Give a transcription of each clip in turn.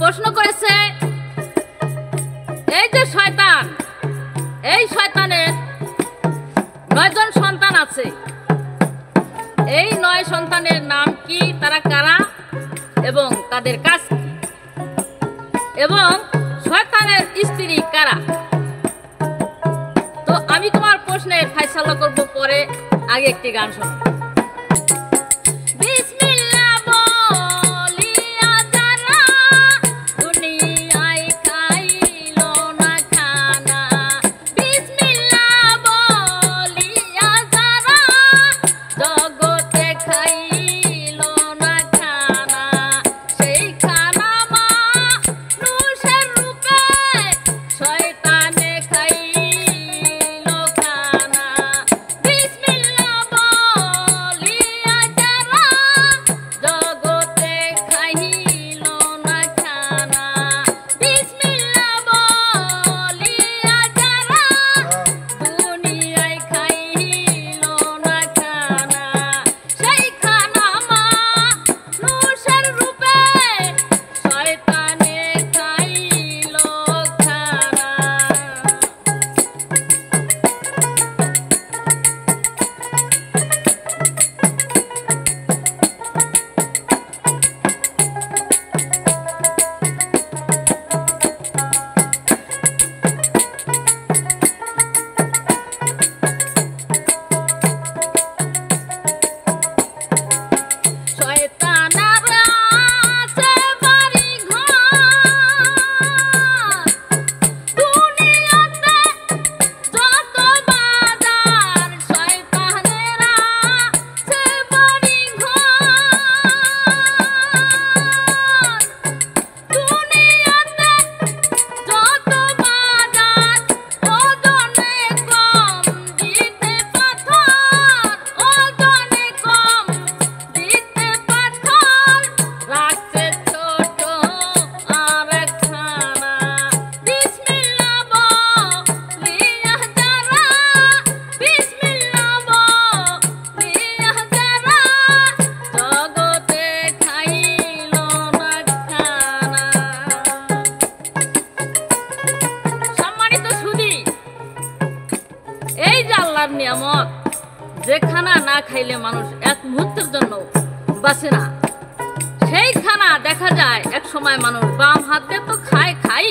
প্রশ্ন করেছে এই যে শয়তান, এই শয়তানের 9 জন সন্তান আছে, এই 9 সন্তানের নাম কি, তারা কারা এবং তাদের কাজ কি, এবং শয়তানের স্ত্রী কারা। তো আমি তোমার প্রশ্নের ফয়সালা করব পরে, আগে একটি গান শোনো। নিয়ামত যে খানা না খাইলে মানুষ এক মুহূর্তের জন্য বাঁচে না, সেই খানা দেখা যায় এক সময় মানুষ বাম হাত দিয়ে তো খাই,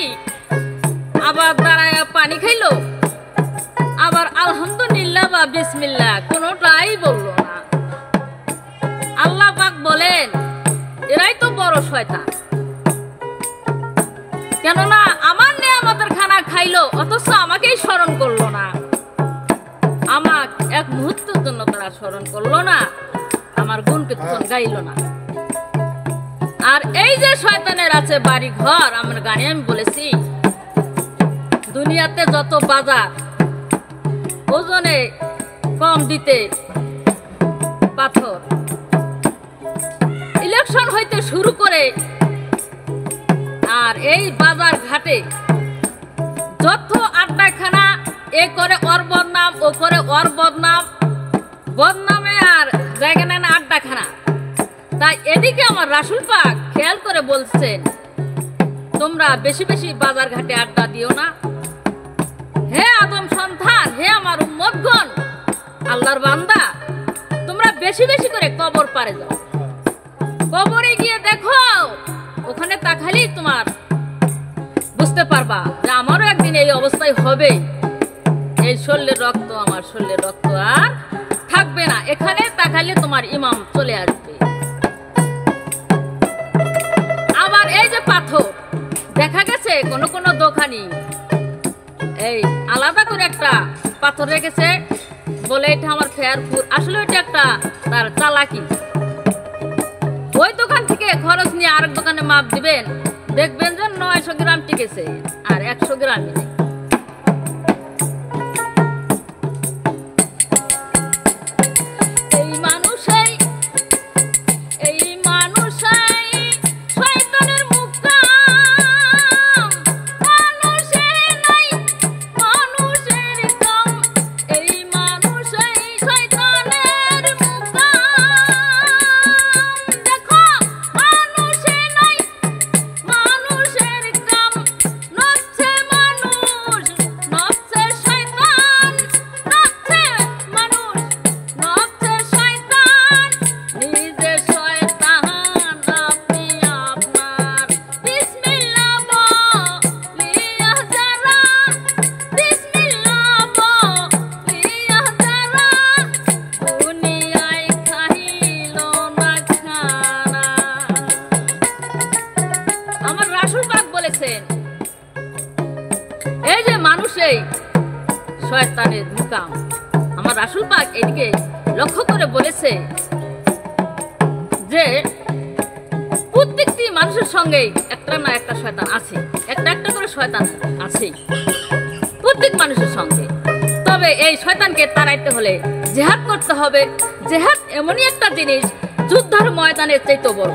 আবার দাঁড়ায় পানি খাইলো, আবার আলহামদুলিল্লাহ বা বিসমিল্লাহ কোনোটাই বললো না। আল্লাহ পাক বলেন এরাই তো বড় শয়তান, কেননা আমার নিয়ামতের খানা খাইলো অথচ আমাকেই স্মরণ করলো না, আমার এক মুহূর্তের জন্য তারা স্মরণ করলো না, আমার গুণ কীর্তন গাইল না। আর এই যে শয়তানের আছে বাড়ি ঘর, আমার গানে আমি বলেছি দুনিয়াতে যত বাজার ওজনে কম দিতে পাথর, ইলেকশন হইতে শুরু করে আর এই বাজার ঘাটে যত আড্ডাখানা, এ করে ওর বদনাম, ও করে ওর বদনাম, বদনামে আর জায়গা নেয় না আড্ডাখানা। তাই এদিকে আমার রাসূল পাক খেয়াল করে বলছেন তোমরা বেশি বেশি বাজার ঘাটে আড্ডা দিও না। হে আদম সন্তান, হে আমার উম্মতগণ, আল্লাহর বান্দা, তোমরা বেশি বেশি করে কবর পারে যাও, কবরে গিয়ে দেখো, ওখানে তাকালেই তোমার বুঝতে পারবা যে আমারও একদিন এই অবস্থায় হবে, এই শরীরের রক্ত আমার শরীরের রক্ত আর থাকবে না, এখানে তাকালে তোমার ইমাম চলে আসবে। আবার এই যে পাথর দেখা গেছে কোন কোন দোকানি এই আলাদা করে একটা পাথর রেখেছে, বলে এটা আমার ফেয়ারপুর, আসলে এটা একটা তার চালাকি। ওই দোকান থেকে খরচ নিয়ে আরেক দোকানে মাপ দিবেন, দেখবেন যে 900 গ্রাম টিকেছে আর 100 গ্রামই নেই। মানুষ রাসূল পাক এদিকে লক্ষ্য করে বলেছে যে প্রত্যেকটি মানুষের সঙ্গে একটা না একটা শয়তান আছে, একটা একটা করে শয়তান আছে প্রত্যেক মানুষের সঙ্গে। তবে এই শয়তানকে তাড়াইতে হলে জিহাদ করতে হবে। জিহাদ এমনই একটা জিনিস, যুদ্ধের ময়দানের চাইতে বড়,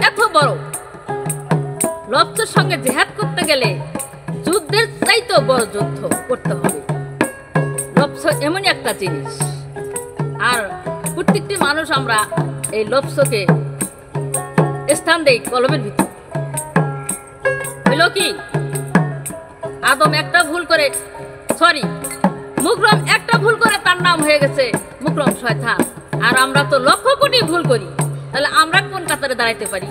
এত বড়। লজ্জার সঙ্গে জিহাদ করতে গেলে যুদ্ধের চাইতে বড় যুদ্ধ করতে হবে। লজ্জা এমনই একটা জিনিস, আর প্রত্যেকটি মানুষ আমরা এই লজ্জাকে স্থান দেই কলমের ভিতর। হইল কি, আদম একটা ভুল করে, সরি মুকরম একটা ভুল করে তার নাম হয়ে গেছে মুকরম শয়তান। আর আমরা তো লক্ষ কোটি ভুল করি, তাহলে আমরা কোন কাতারে দাঁড়াইতে পারি?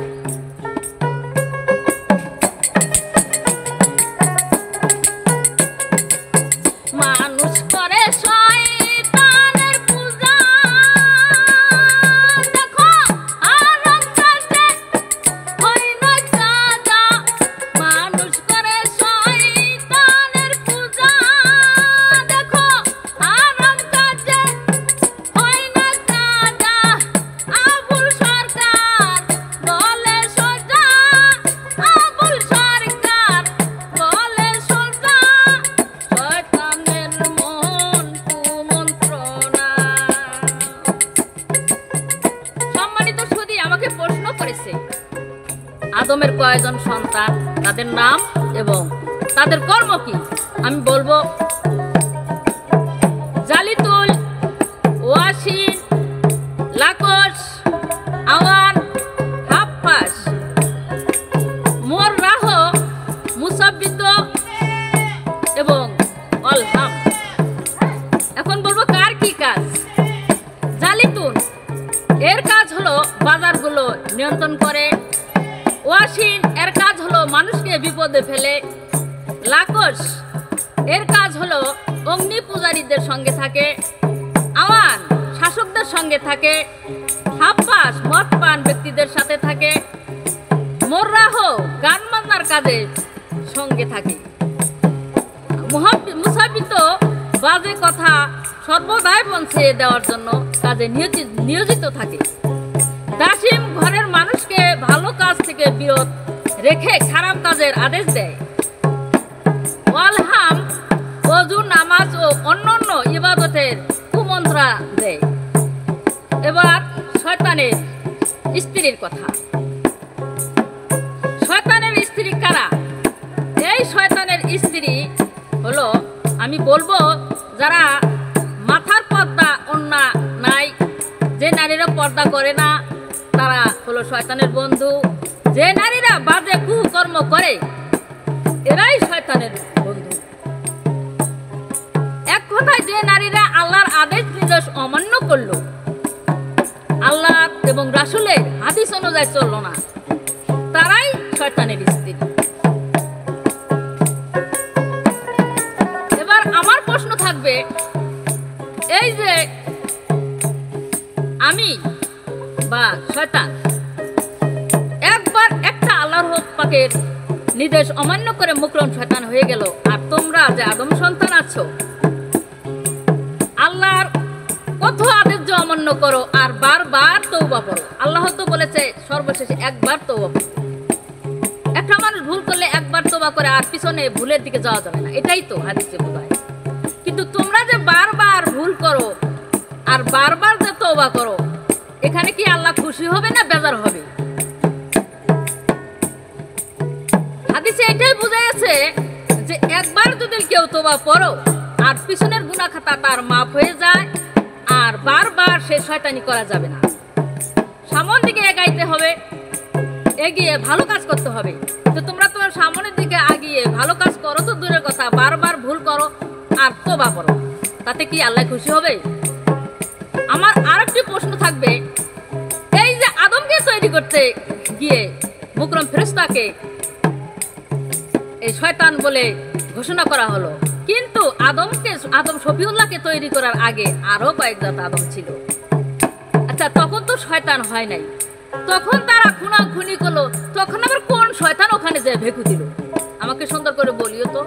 মানুষ করে শয়তানের পূজা, দেখো আরব কাজে হয় না কাজা। মানুষ করে শয়তানের পূজা, দেখো আরব কাজে হয় না কাজা। আবুল সরকার বলে সোজা, আবুল সরকার বলে সোজা, শয়তানের মন কুমন্ত্রণা। সম্মানিত সুধী আমাকে প্রশ্ন করেছে আদমের কয়জন সন্তান, তাদের নাম এবং তাদের কর্ম কি। আমি বলবো জালিতুল, ওয়াসিন, লাকস, আওয়ান, হাফফাস, মোররাহ, মুসাব্বিত এবং অলহাম। এখন বলবো কার কি কাজ। জালিতুন এর কাজ হলো বাজারগুলো নিয়ন্ত্রণ করে। ওয়াসিন এর কাজ হলো মানুষকে বিপদে ফেলে। লাকস এর কাজ হলো অগ্নি পূজারীদের সঙ্গে থাকে। আওয়ান শাসকদের সঙ্গে থাকে। হাফফাস মদ পান ব্যক্তিদের সাথে থাকে। মোররাহ গান বাজনার কাজে সঙ্গে থাকে। মুসাবিত বাজে কথা সর্বদাই পৌঁছে দেওয়ার জন্য কাজে নিয়োজিত থাকে। দাসিম ঘরের মানুষকে ভালো কাজ থেকে বিরত রেখে খারাপ কাজের আদেশ দেয়। ওয়ালহাম ওযু, নামাজ ও অন্যান্য ইবাদতের কুমন্ত্রা দেয়। এবার শয়তানের স্ত্রীর কথা। শয়তানের স্ত্রী কারা? এই শয়তানের স্ত্রী হলো, আমি বলবো যারা মাথার পর্দা ওন্না নাই, যে নারীরা পর্দা করে না তারা হলো শয়তানের বন্ধু। যে নারীরা বাজে কুকর্ম করে এরাই শয়তানের বন্ধু। এক কথায় যে নারীরা আল্লাহর আদেশ নির্দেশ অমান্য করলো, আল্লাহ এবং রাসূলের হাদিস অনুযায়ী চললো না, তারাই শয়তানের স্ত্রী। এবার আমার প্রশ্ন থাকবে, এই যে আমি বা শয়তান একবার একটা আল্লাহর পাকের নির্দেশ অমান্য করে মুকরম শয়তান হয়ে গেল, আর তোমরা যে আদম সন্তান আছো আল্লাহর কত আদেশ যে অমান্য করো আর বারবার তওবা করো। আল্লাহ তো বলেছে সর্বশেষে একবার তওবা করো। একটা মানুষ ভুল করলে একবার তওবা করে আর পিছনে ভুলের দিকে যাওয়া যাবে না, এটাই তো হাদিসে বোঝায়। কিন্তু তোমরা যে বারবার ভুল করো আর বারবার যে তওবা করো, এখানে কি আল্লাহ খুশি হবে না বেজার হবে? হাদিসে এটাই বোঝা গেছে যে একবার যদি কেউ তওবা করো আর পিছনের গুনাহ খাতা তার মাফ হয়ে যায়, আর বারবার সে শয়তানি করা যাবে না। সামনের দিকে এগাইতে হবে, এগিয়ে ভালো কাজ করতে হবে। তো তোমরা তো সামনের দিকে আগিয়ে ভালো কাজ করো তো দূরের কথা, বারবার ভুল করো আর তওবা করো, তাতে কি আল্লাহ খুশি হবে? আমার আরেকটি প্রশ্ন থাকবে, এই যে আদমকে তৈরি করতে গিয়ে মুকরম ফেরেশতাকে এই শয়তান বলে ঘোষণা করা হলো, কিন্তু আদম শফিউল্লাহকে তৈরি করার আগে আরো কয়েক জাত আদম ছিল। আচ্ছা, তখন তো শয়তান হয় নাই, তখন তারা খুনাখুনি করলো, তখন আবার কোন শয়তান ওখানে যে ভেকু দিল? আমাকে সুন্দর করে বলিও তো।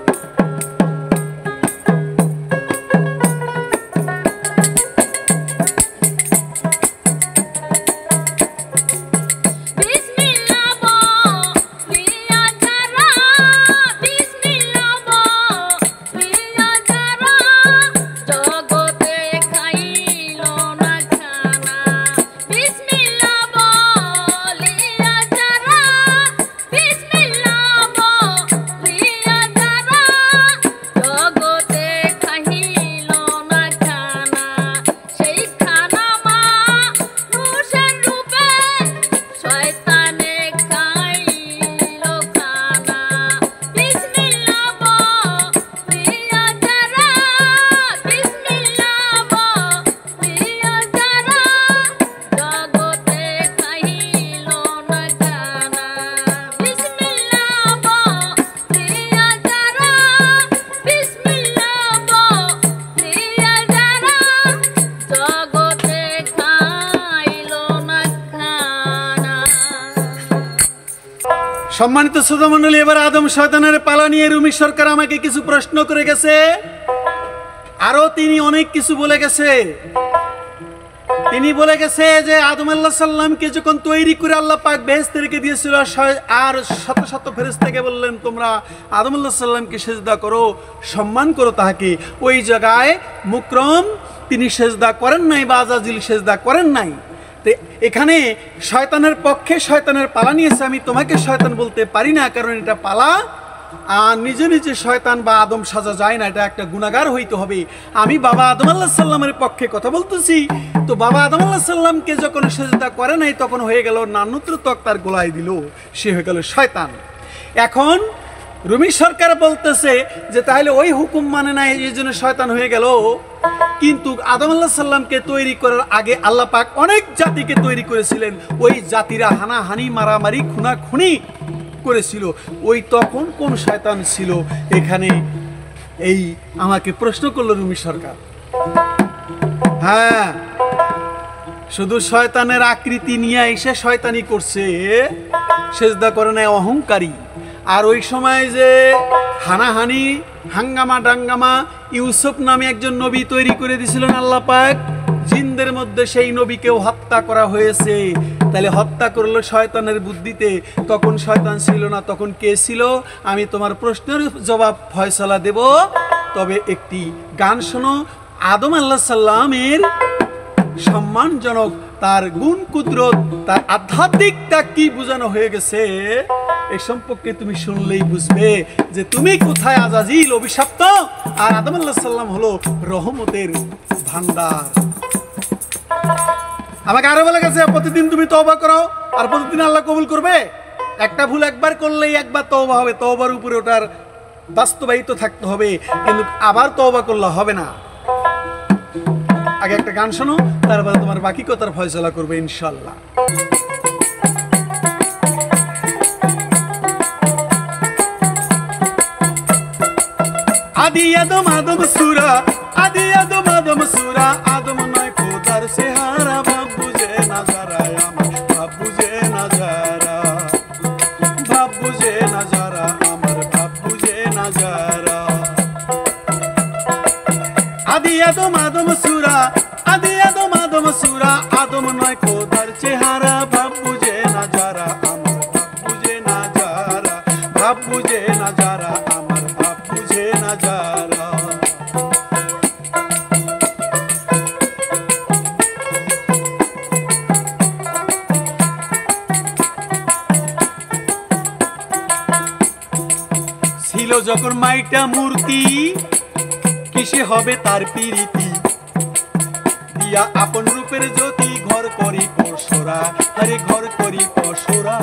সম্মানিত শ্রোতামণ্ডলী, এবার আদম শয়তানের পালা নিয়ে রুমি সরকার আমাকে কিছু প্রশ্ন করে গেছে, আরো তিনি অনেক কিছু বলে গেছে। তিনি বলে গেছে যে আদম আলাইহিস সালামকে যখন তৈরি করে আল্লাহ পাক বেহেশতে রেখে দিয়েছিল, আর শত শত ফেরেশতাকে বললেন তোমরা আদম আলাইহিস সালামকে সিজদা করো, সম্মান করো তাহাকে। ওই জায়গায় মুকরম তিনি সিজদা করেন নাই বা আজাজিল সিজদা করেন নাই। তো এখানে শয়তানের পক্ষে শয়তানের পালা নিয়েছে। আমি তোমাকে শয়তান বলতে পারি না, কারণ এটা পালা, আর নিজে নিজে শয়তান বা আদম সাজা যায় না, এটা একটা গুনাহগার হইতে হবে। আমি বাবা আদম আলাইহিস সালামের পক্ষে কথা বলতেছি। তো বাবা আদম আলাইহিস সালামকে যখন সিজদা করে নাই, তখন হয়ে গেল নানুত্র ত্বক তার গোলায় দিল, সে হয়ে গেল শয়তান। এখন রুমি সরকার বলতেছে যে তাহলে ওই হুকুম মানে না, এই জন্য শয়তান হয়ে গেল। কিন্তু আদম আলাইহিস সালামকে তৈরি করার আগে আল্লাহ পাক অনেক জাতিকে তৈরি করেছিলেন। ওই জাতিরা হানাহানি, মারামারি, খুনাখুনি করেছিল। ওই তখন কোন শয়তান ছিল? এখানে এই আমাকে প্রশ্ন করলো রুমি সরকার। হ্যাঁ, শুধু শয়তানের আকৃতি নিয়ে এসে শয়তানি করছে, সেজদা করে না অহংকারী। আর ওই সময় যে হানাহানি, হাঙ্গামা ডাঙ্গামা, ইউসুফ নামে একজন নবী তৈরি করে দিয়েছিলেন আল্লাহ পাক, জিনদের মধ্যে সেই নবীকেও হত্যা করা হয়েছে। তাহলে হত্যা করলো শয়তানের বুদ্ধিতে। তখন শয়তান ছিল না, তখন কে ছিল? আমি তোমার প্রশ্নের জবাব ফয়সালা দেব, তবে একটি গান শোনো। আদম আলাইহিস সালামের সম্মানজনক তার গুণ কুদরত, তার আধ্যাত্মিকতা কি বোঝানো হয়ে গেছে, এ সম্পর্কে তুমি শুনলেই বুঝবে যে তুমি কোথায় আজাজিল অভিশপ্ত, আর আদম আলাইহিস সালাম হলো রহমতের ভান্ডার। আমাকে আরো বলে গেছে প্রতিদিন তুমি তওবা করো, আর প্রতিদিন আল্লাহ কবুল করবে। একটা ভুল একবার করলেই একবার তওবা হবে, তওবার উপরে ওটার বাস্তবায়িত থাকতে হবে, কিন্তু আবার তওবা করলে হবে না। আগে একটা গান শোনো, তারপরে তোমার বাকি কথার ফয়সালা করবে ইনশাআল্লাহ। আদি আদম আদম সূরা, আদি আদম আদম সূরা, আদম নয় খোদার চেহারা, ভাব বুঝে না যারা আমার, ভাব বুঝে না যারা, ভাব বুঝে না যারা আমার, ভাব বুঝে না যারা। আদি আদম আদম সূরা, আদি আদম আদম সূরা, আদম নয় খোদার চেহারা, ভাব বুঝে না যারা আমার, ভাব বুঝে না যারা, ভাব বুঝে না যারা আমার, ভাব বুঝে না যারা। ছিল যখন মাইটা মূর্তি, কিসে হবে তার প্রীতি, দিয়া আপন রূপের জ্যোতি, ঘর করি পরশোরা, আরে ঘর করি পরশোরা।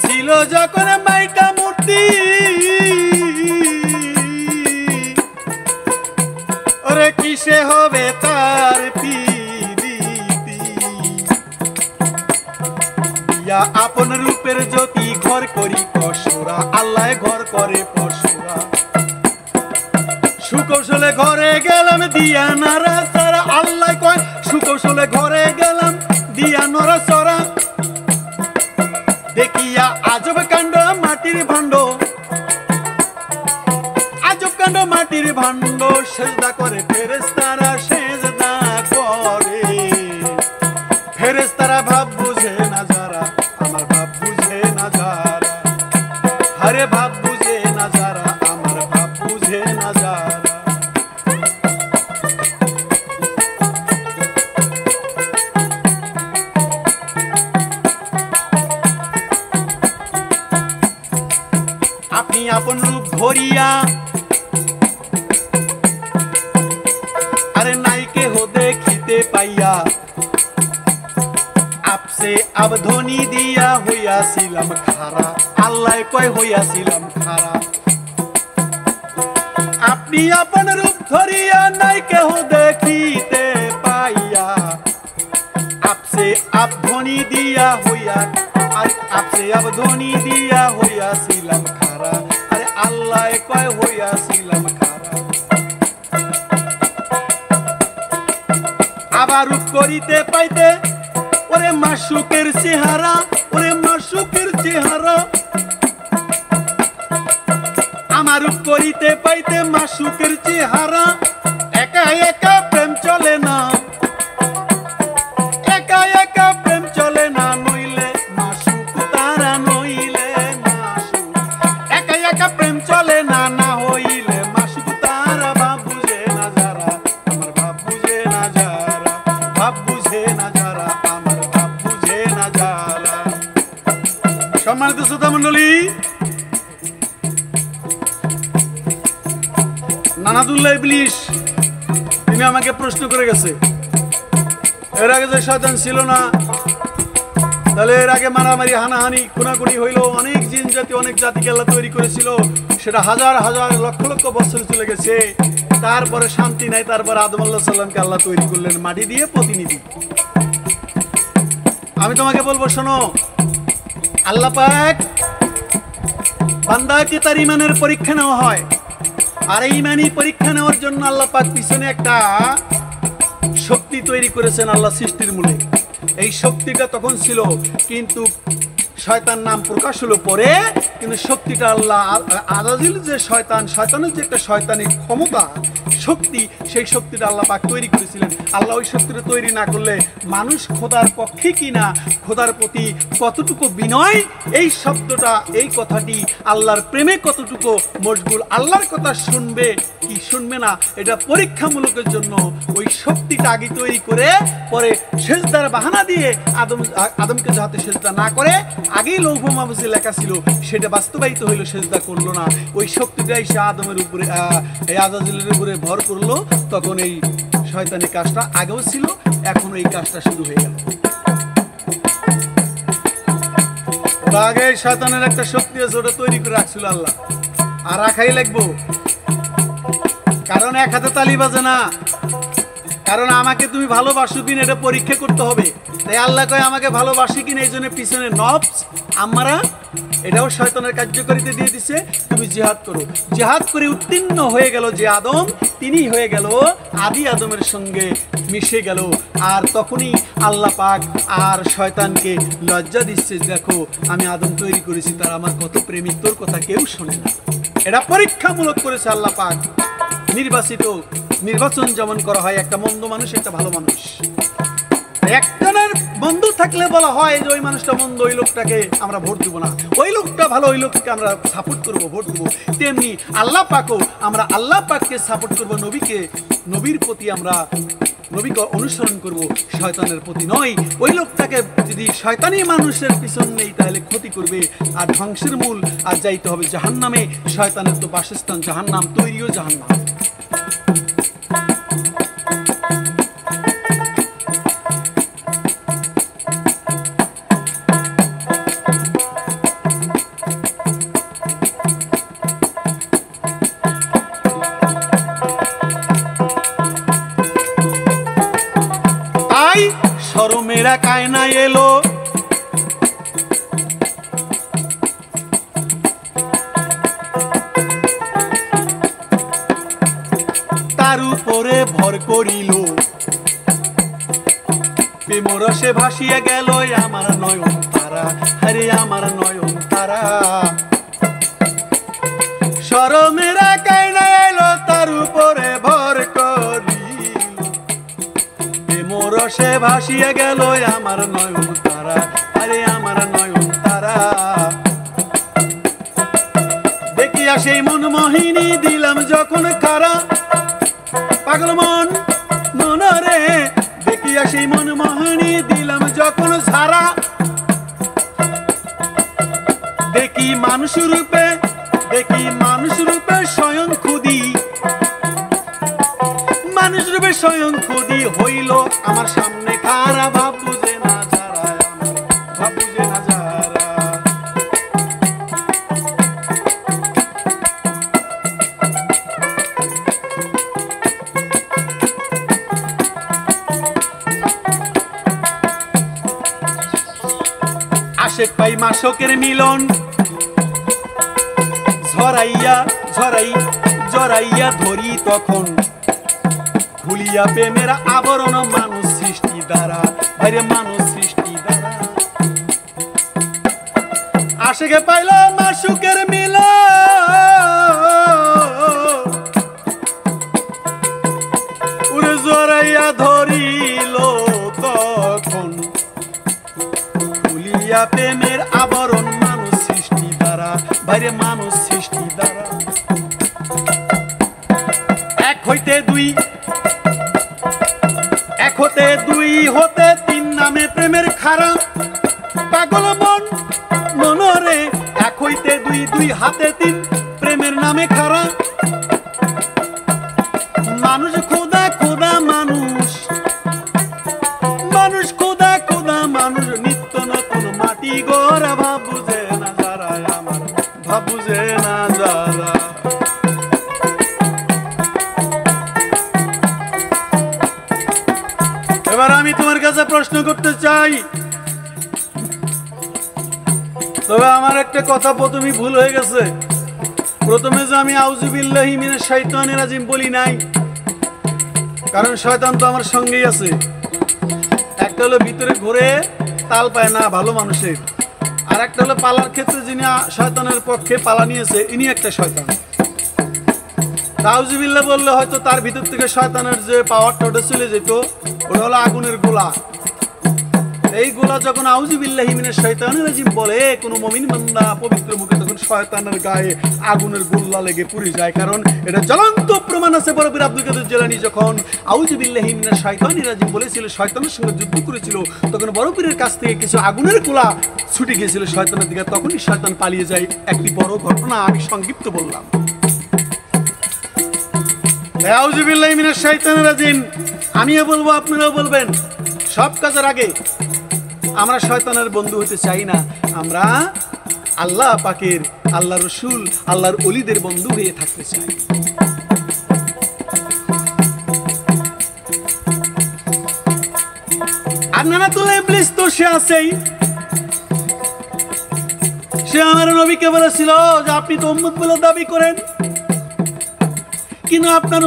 ছিল যখন মাইটা মূর্তি, ওরে কিসে হবে তার প্রীতি, দিয়া আপন রূপের জ্যোতি, ঘর করি পরশোরা, আল্লাহ ঘর করে পরশোরা। সুকৌশলে ঘরে গেলাম দিয়া নারা সারা, আল্লাহ কয় সুকৌশলে ঘরে গেলাম দিয়া নরা সরা। দেখিয়া আজব কাণ্ড মাটির ভাণ্ড, আজব কাণ্ড মাটির ভাণ্ড, সেজদা করে ফেরেশতারা, সেজদা করে ফেরেশতারা। ভাব বুঝে না যারা আমার, ভাব বুঝে না যারা, আরে ভাব বুঝে না যারা আমার, ভাব বুঝে না যারা। আপনি আপন রূপ ধরিয়া, আরে নাই কেহ দেখিতে পাইয়া, আপসে আবধনি দিয়া হইয়াছিলাম খারা, আল্লাহ কয় হইয়াছিলাম খারা। আপনি আপন রূপ ধরিয়া, নাই কেহ দেখিতে পাইয়া, আপসে আবধনি দিয়া হইয়া, আপসে আবধনি দিয়া হইয়াছিলাম খারা, আরে আল্লাহ কয় হইয়াছিলাম খারা। আবার রূপ করিতে পাইতে ওরে মাসুকের চেহারা, ওরে মাসুকের চেহারা, আমার করিতে পাইতে মাসুকের চেহারা। একা একা প্রেম চলে না, একা একা প্রেম চলে না, নইলে মাসুক তারা, নইলে মাসুক। একা একা প্রেম চলে না, না হইলে মাসুক তারা। ভাব বুঝে না যারা, আমার ভাব বুঝে না যারা, ভাব বুঝে না যারা, আমার ভাব বুঝে না যারা। সম্মানিত শ্রোতা মণ্ডলী, নানাদুল্লাহ ইবলিস তিনি আমাকে প্রশ্ন করে গেছে, এর আগে যে শয়তান ছিল না, তাহলে এর আগে মারামারি হানাহানি খুনাখুনি হইল, অনেক জিন জাতি অনেক জাতিকে আল্লাহ তৈরি করেছিল, সেটা হাজার হাজার লক্ষ লক্ষ বছর চলে গেছে, তারপরে শান্তি নাই। তারপরে আদম আলাইহিস সালামকে আল্লাহ তৈরি করলেন মাটি দিয়ে, প্রতিনিধি। আমি তোমাকে বলবো, শোনো, আল্লাহ পাক বান্দাকে তার ঈমানের পরীক্ষা নেওয়া হয়, আর এই ঈমানি পরীক্ষা নেওয়ার জন্য আল্লাহ পাক পিছনে একটা শক্তি তৈরি করেছেন আল্লাহ সৃষ্টির মূলে। এই শক্তিটা তখন ছিল, কিন্তু শয়তান নাম প্রকাশ হলো পরে, কিন্তু শক্তিটা আল্লাহ আজাজিল যে শয়তান, শয়তানের যে একটা শয়তানি ক্ষমতা শক্তি, সেই শক্তিটা আল্লাহ পাক তৈরি করেছিলেন। আল্লাহ ওই শক্তিটা তৈরি না করলে মানুষ খোদার পক্ষে কিনা, খোদার প্রতি কতটুকু বিনয়, এই শব্দটা, এই কথাটি আল্লাহর প্রেমে কতটুকু মশগুল, আল্লাহর কথা শুনবে কি শুনবে না, এটা পরীক্ষামূলকের জন্য ওই শক্তিটা আগে তৈরি করে পরে সেজদার বাহানা দিয়ে আদমকে যাতে সেজদা না করে, আগেই লৌহ মাহফুজে লেখা ছিল, সেটা বাস্তবায়িত হইল, সেজদা করলো না। ওই শক্তিটাই সে আদমের উপরে, এই আজাজিলের উপরে ভর করলো। তখন এই শয়তানি কাজটা আগেও ছিল, এখন এই কাজটা শুরু হয়ে গেল। আগে শয়তানের একটা শক্তি আছে, ওটা তৈরি করে রাখছিল আল্লাহ, আর রাখাই লাগবো, কারণ এক হাতে তালি বাজে না। কারণ আমাকে তুমি ভালোবাসো কিনা এটা পরীক্ষা করতে হবে। তাই আল্লাহ কয় আমাকে ভালোবাসি কিনা, এই জন্য পিছনে নফস আমরা এটাও শয়তানের কার্যকারিতা দিয়ে দিছে, তুমি জিহাদ করো। জিহাদ করে উত্তীর্ণ হয়ে গেল যে আদম, তিনি হয়ে গেল আদি আদমের সঙ্গে মিশে গেল। আর তখনই আল্লাহ পাক আর শয়তানকে লজ্জা দিচ্ছে, দেখো আমি আদম তৈরি করেছি, তার আমার কত প্রেমিক, তোর কথা কেউ শোনে না। এটা পরীক্ষামূলক করেছে আল্লাহ পাক। নির্বাচন যেমন করা হয়, একটা মন্দ মানুষ, একটা ভালো মানুষ। একজনের বন্ধু থাকলে বলা হয় যে ওই মানুষটা মন্দ, ওই লোকটাকে আমরা ভোট দিব না, ওই লোকটা ভালো, ওই লোককে আমরা সাপোর্ট করবো, ভোট দিব। তেমনি আল্লাহ পাকও, আমরা আল্লাহ পাককে সাপোর্ট করবো, নবীর প্রতি আমরা নবীকে অনুসরণ করব, শয়তানের প্রতি নয়। ওই লোকটাকে যদি শয়তানি মানুষের পিছন নেই, তাহলে ক্ষতি করবে আর ধ্বংসের মূল, আর যাইতে হবে জাহান্নামে। শয়তানের তো বাসস্থান জাহান্নাম, তৈরিও জাহান্নাম। শরমেরা কায়না এলো, তার উপরে ভর করিল, প্রেমরসে ভাসিয়া গেল আমার নয়ন তারা, আরে আমার নয়ন তারা। শরমেরা কায়না এলো, তার উপরে ভর করিল, প্রেমরসে ভাসিয়া গেল আমার নয়ন তারা, আরে আমার নয়ন তারা। দেখিয়া সেই মন মোহিনী দিলাম যখন খারা, পাগল মন মনরে, দেখিয়া সেই মন মোহিনী দিলাম যখন ঝাড়া। দেখি মানুষ রূপে, দেখি মানুষ রূপে স্বয়ং খুদি, মানুষ রূপে স্বয়ং খুদি হইল আমার সামনে খারা। ভাব বুঝে না যারা, আমার ভাব বুঝে না যারা। আশেক পাই মাসকের মিলন, ঝরাইয়া জড়াইয়া ধরি তখন, ভুলিয়া প্রেমের আবরণ মানুষ সৃষ্টি দ্বারা, আরে মানুষ সৃষ্টি আশেকে পাইল মাসুকের মিল উড়ে জড়াইয়া ধরিল তখন খুলিয়া প্রেমের আবরণ মানুষ সৃষ্টি দ্বারা বাইরে মানুষ সৃষ্টি দ্বারা এক হইতে দুই হতে তিন নামে প্রেমের খারা পাগল মন মনরে এক হইতে দুই হাতে তিন প্রেমের নামে খারা মানুষ খোদা খোদা মানুষ খোদা খোদা মানুষ নিত্য নতুন মাটি গড়া ভাব বুঝে না যারা আমার ভাব বুঝে না যারা এবার আমি তোমার কাছে প্রশ্ন করতে চাই তবে আমার একটা কথা প্রথমেই ভুল হয়ে গেছে প্রথমে যে আমি আউযুবিল্লাহি মিনাশ শাইতানির রাজিম বলি নাই কারণ শয়তান তো আমার সঙ্গেই আছে একটা হলো ভিতরে ঘুরে তাল পায় না ভালো মানুষের আর একটা হলো পালার ক্ষেত্রে যিনি শয়তানের পক্ষে পালা নিয়েছে ইনি একটা শয়তান আউযুবিল্লাহ বললে হয়তো তার ভিতর থেকে শয়তানের যে পাওয়ারটা ওটা চলে যেত ওটা হলো আগুনের গোলা এই গোলা যখন আউযুবিল্লাহি মিনাশ শাইতানির রাজিম বলে কোনো মুমিন বান্দা পবিত্র মুখে তখন শয়তানের গায়ে আগুনের গোলা লেগে পুড়ে যায় কারণ এটা জ্বলন্ত প্রমাণ আছে বড় পীর আব্দুল কাদের জিলানী যখন আউযুবিল্লাহি মিনাশ শাইতানির রাজিম বলেছিল শয়তানের সঙ্গে যুদ্ধ করেছিল তখন বড় পীরের কাছ থেকে কিছু আগুনের গোলা ছুটে গিয়েছিল শয়তানের দিকে তখনই শয়তান পালিয়ে যায় একটি বড় ঘটনা আমি সংক্ষিপ্ত বললাম আউযুবিল্লাহি মিনাশ শাইতানির রাজিম আমিও বলবো আপনারাও বলবেন সব কাজের আগে আমরা শয়তানের বন্ধু হতে চাই না আমরা আল্লাহ পাকের আল্লাহ রসুল আল্লাহর ওলিদের বন্ধু হয়ে থাকতে চাই আদনাতুল ইবলিস তো সে আছেই সে আমার নবীকে বলেছিল যে আপনি তো উম্মত বলে দাবি করেন কিন্তু আপনার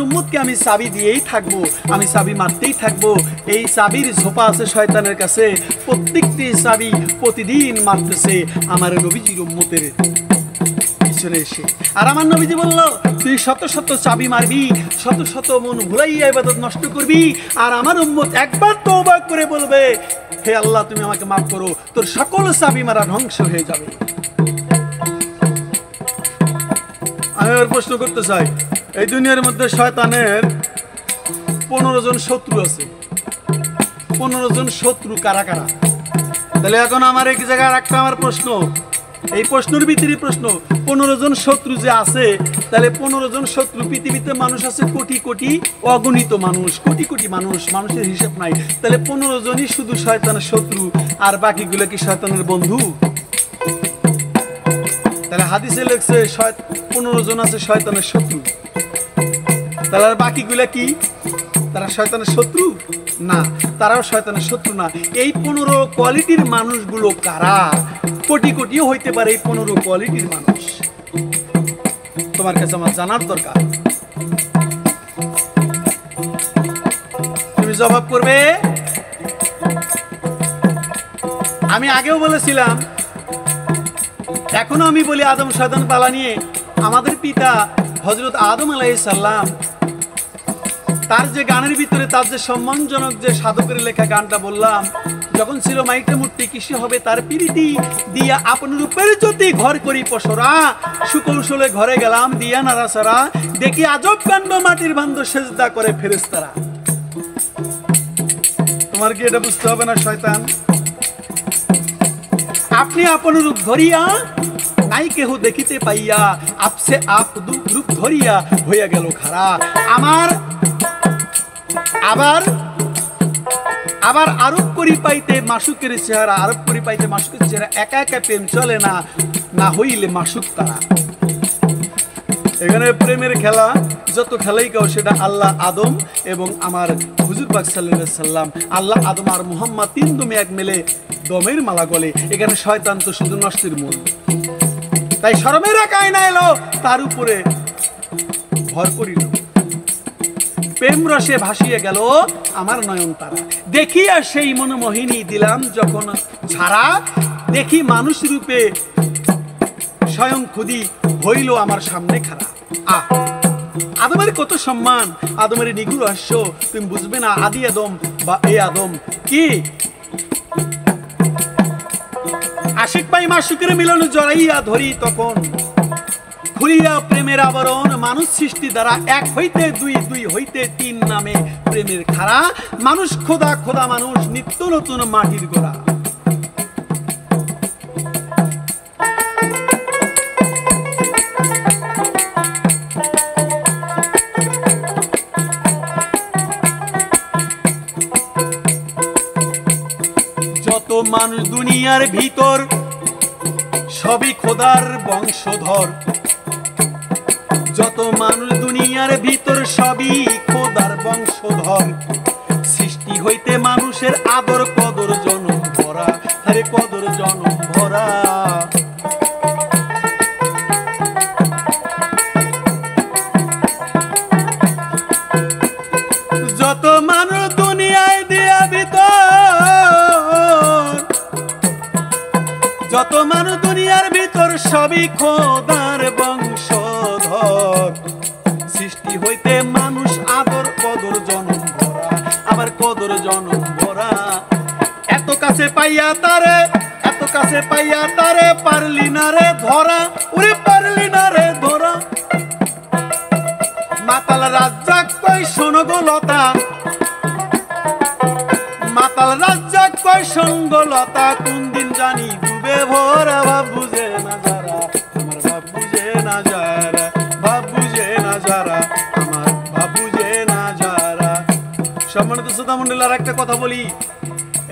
উম্মতকে আমি চাবি দিয়েই থাকবো আমি চাবি মারতেই থাকবো এই চাবির ঝোপা আছে শয়তানের কাছে প্রত্যেকটি চাবি প্রতিদিন মারতেছে আমার নবীজির উম্মতের পিছনে এসে আর আমার নবীজি বলল তুই শত শত চাবি মারবি শত শত মন ভুলাইয়া ইবাদত নষ্ট করবি আর আমার উম্মত একবার তওবা করে বলবে হে আল্লাহ তুমি আমাকে মাফ করো তোর সকল চাবি মারা ধ্বংস হয়ে যাবে আমি আর প্রশ্ন করতে চাই এই দুনিয়ার মধ্যে শয়তানের 15 জন শত্রু আছে 15 জন শত্রু কারা কারা তাহলে এখন আমার এক জায়গায় একটা আমার প্রশ্ন এই প্রশ্নের ভিতরে প্রশ্ন 15 জন শত্রু যে আছে তাহলে 15 জন শত্রু পৃথিবীতে মানুষ আছে কোটি কোটি অগণিত মানুষ কোটি কোটি মানুষ মানুষের হিসাব নাই তাহলে 15 জনই শুধু শয়তানের শত্রু আর বাকিগুলো কি শয়তানের বন্ধু তাহলে হাদিসে লেখছে 15 জন আছে শয়তানের শত্রু তাহলে আর বাকিগুলা কি তারা শয়তানের শত্রু না তারাও শয়তানের শত্রু না এই 15 কোয়ালিটির মানুষগুলো কারা কোটি কোটিও হইতে পারে এই 15 কোয়ালিটির মানুষ তোমার কাছে আমার জানার দরকার তুমি জবাব করবে আমি আগেও বলেছিলাম এখনো আমি বলি আদম শয়তান পালা নিয়ে আমাদের পিতা হযরত আদম আলাইহিস সালাম তার যে গানের ভিতরে তার যে সম্মানজনক যে সাধকের লেখা গানটা বললাম যখন ছিল মাইটে মূর্তি কিসে হবে তার প্রীতি দিয়া আপন রূপের জ্যোতি ঘর করি পসরা সুকৌশলে ঘরে গেলাম দিয়া নারাসারা দেখি আজব কাণ্ড মাটির বান্দ সেজদা করে ফেরেশতারা তোমার কি এটা বুঝতে হবে না শয়তান আপনি আপন রূপ ধরিয়া নাই কেহ দেখিতে পাইয়া আপসে আপ রূপ ধরিয়া হইয়া গেল খারা আমার আবার আরোপ করি পাইতে মাসুকের চেহারা আরোপ করি পাইতে মাসুকের চেহারা একা একা প্রেম চলে না না হইলে মাসুক তারা এখানে প্রেমের খেলা যত খেলাই কাও সেটা আল্লাহ আদম এবং আমার হুজুর পাক সাল্লাল্লাহু আলাইহি সাল্লাম আল্লাহ আদম আর মুহাম্মদ তিন দমে এক মেলে দমের মালা গলে এখানে শয়তান তো শুধু নষ্টের মূল তাই শরমের একাই না এলো তার উপরে ভর করিল প্রেম রসে ভাসিয়ে গেল আমার নয়ন তারা দেখিয়া সেই মনোমোহিনী দিলাম যখন ছাড়া দেখি মানুষ রূপে স্বয়ং খুদি হইল আমার সামনে খাড়া। আদমের কত সম্মান, আদমের নিগুড় রহস্য তুমি বুঝবে না। আদি আদম বা এ আদম কি আশিক পাই মাসুকের মিলন জড়াইয়া ধরি তখন খুলিয়া প্রেমের আবরণ। মানুষ সৃষ্টি দ্বারা এক হইতে দুই, দুই হইতে তিন নামে প্রেমের খাড়া। মানুষ খোদা, খোদা মানুষ, নিত্য নতুন মাটির গোড়া। যত মানুষ দুনিয়ার ভিতর সবই খোদার বংশধর। যত মানুষ দুনিয়ার ভিতর সবই খোদার বংশধর। সৃষ্টি হইতে মানুষের আদর কদর জনম ভরা, আরে কদর জনম ভরা। যত মানুষ দুনিয়ায় দিয়া ভিতর, যত মানুষ দুনিয়ার ভিতর সবই খোদার বংশধর। সৃষ্টি হইতে মানুষ আদর কদর জনম ভরা, আবার কদর জনম ভরা। এত কাছে পাইয়া তারে, এত কাছে পাইয়া তারে পারলি না রে ধরা, ওরে পারলি না রে ধরা। মাতাল রাজ্জাক কই শোনো গো লতা, মাতাল রাজ্জাক কই সঙ্গ লতা। কোন দিন জানি ডুবে ভরা, ভাব বুঝে না যারা, আমার ভাব বুঝে না যারা, ভাব বুঝে না যারা, আমার ভাব বুঝে না যারা। সম্মানিত শ্রোতা মণ্ডলী, আর একটা কথা বলি,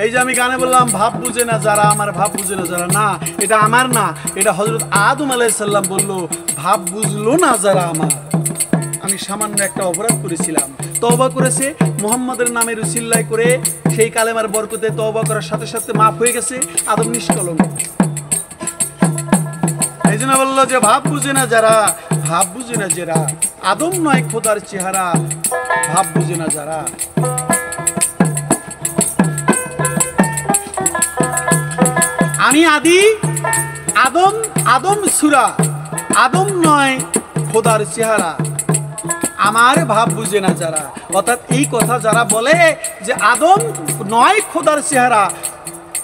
এই যে আমি গানে বললাম ভাব বুঝে না যারা, আমার ভাব বুঝে না যারা, না এটা আমার না, এটা হযরত আদম আলাইহিস সালাম বললো ভাব বুঝলো না যারা আমার। আমি সামান্য একটা অপরাধ করেছিলাম, তওবা করেছে মুহাম্মাদের নামের উসিল্লায় করে, সেই কালেমার বরকতে তওবা করার সাথে সাথে মাফ হয়ে গেছে, আদম নিষ্কলঙ্ক। এই জন্য বললো যে ভাব বুঝে না যারা, ভাব বুঝে না যারা, আদম নয় খোদার চেহারা, ভাব বুঝে না যারা। আমি আদি আদম, আদম সূরা, আদম নয় খোদার চেহারা, আমার ভাব বুঝে না যারা। অর্থাৎ এই কথা যারা বলে যে আদম নয় খোদার চেহারা,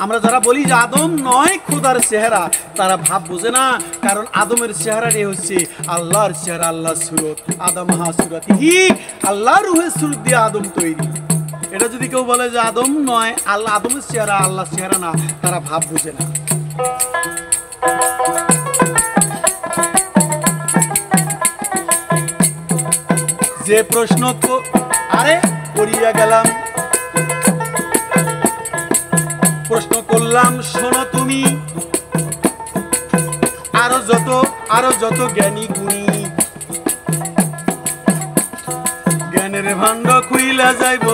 আমরা যারা বলি যে আদম নয় খোদার চেহারা, তারা ভাব বুঝে না। কারণ আদমের চেহারাটাই হচ্ছে আল্লাহর চেহারা, আল্লাহর সুরত। আদম হা সুরতিহি, আল্লাহর রূহের সুরত দিয়ে আদম তৈরি। এটা যদি কেউ বলে যে আদম নয়, আল্লাহ আদমের চেহারা আল্লাহর চেহারা না, তারা ভাব বুঝে না। যে প্রশ্ন আরে করিয়া গেলাম, প্রশ্ন করলাম শোনো তুমি, আরো যত জ্ঞানী গুণী, জ্ঞানের ভাণ্ড খুইলা যাইব,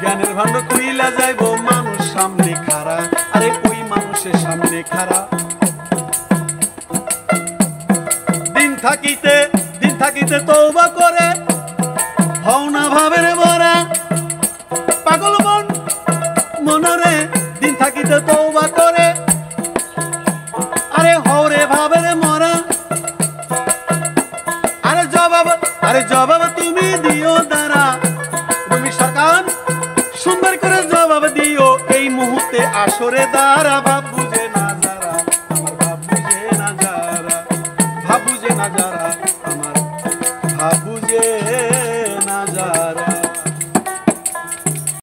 জ্ঞানের ভাণ্ড খুইলা যাইব মানুষ সামনে খাড়া, আরে ওই মানুষের সামনে খাড়া। দিন থাকিতে তওবা করে হও না ভাবের ভরা, পাগল মন মনরে দিন থাকিতে তওবা করে, আরে হও রে ভাবের মরা। আরে জবাব তুমি দিও দাঁড়া, তুমি সরকার সুন্দর করে জবাব দিও এই মুহূর্তে আসরে দাঁড়া। ভাব বুঝে না যারা, আমার ভাব বুঝে না যারা, ভাব বুঝে না যারা, আমার ভাব বুঝে না যারা।